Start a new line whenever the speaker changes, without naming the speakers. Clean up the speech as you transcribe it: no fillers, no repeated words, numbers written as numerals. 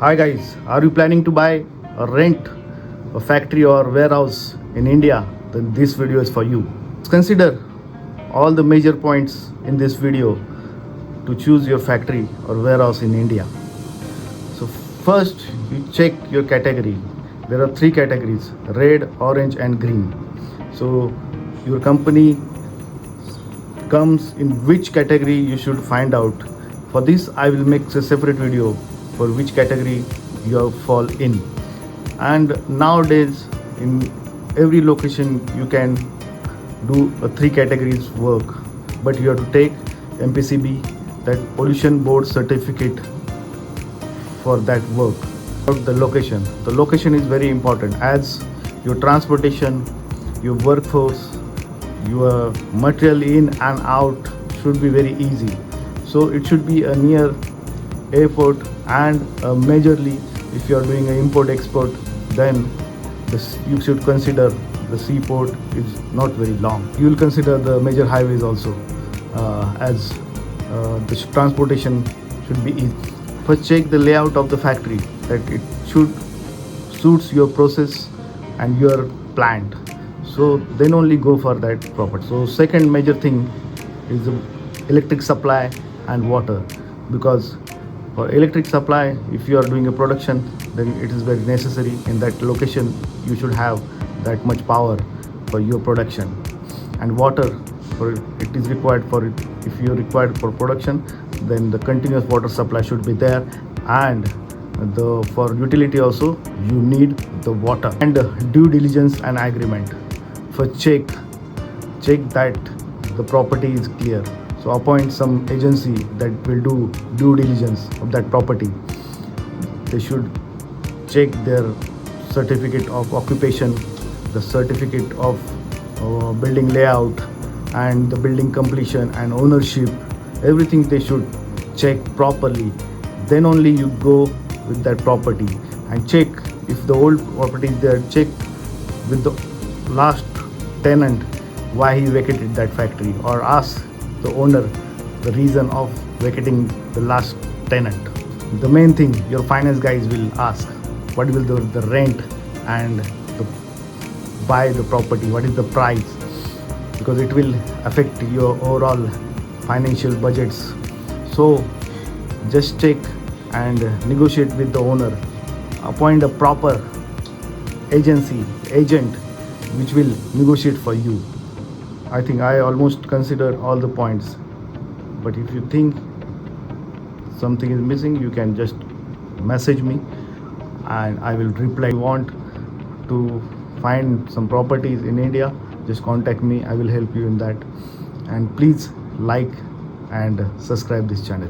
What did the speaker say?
Hi guys, are you planning to buy or rent a factory or warehouse in India? Then this video is for you. Consider all the major points in this video to choose your factory or warehouse in India. So first you check your category. There are three categories: red, orange and green. So your company comes in which category you should find out. For this I will make a separate video for which category you fall in. And nowadays in every location you can do a three categories work, but you have to take MPCB, that pollution board certificate, for that work. The location is very important, as your transportation, your workforce, your material in and out should be very easy. So it should be a near airport, and majorly if you are doing an import export, then you should consider the seaport is not very long. You will consider the major highways also, as the transportation should be easy. First check the layout of the factory, that it should suits your process and your plant. So then only go for that property. So second major thing is the electric supply and water, because for electric supply, if you are doing a production, then it is very necessary in that location you should have that much power for your production. And water, for it is required for it. If you are required for production, then the continuous water supply should be there. And for utility also you need the water. And due diligence and agreement. For check that the property is clear. So appoint some agency that will do due diligence of that property. They should check their certificate of occupation, the certificate of building layout, and the building completion and ownership. Everything they should check properly. Then only you go with that property, and check if the old property is there. Check with the last tenant why he vacated that factory, or ask the owner the reason of vacating the last tenant. The main thing your finance guys will ask, what will the rent and the buy the property, what is the price, because it will affect your overall financial budgets. So just check and negotiate with the owner. Appoint a proper agent which will negotiate for you. I think I almost considered all the points, but if you think something is missing, you can just message me and I will reply. If you want to find some properties in India, just contact me. I will help you in that. And please like and subscribe this channel.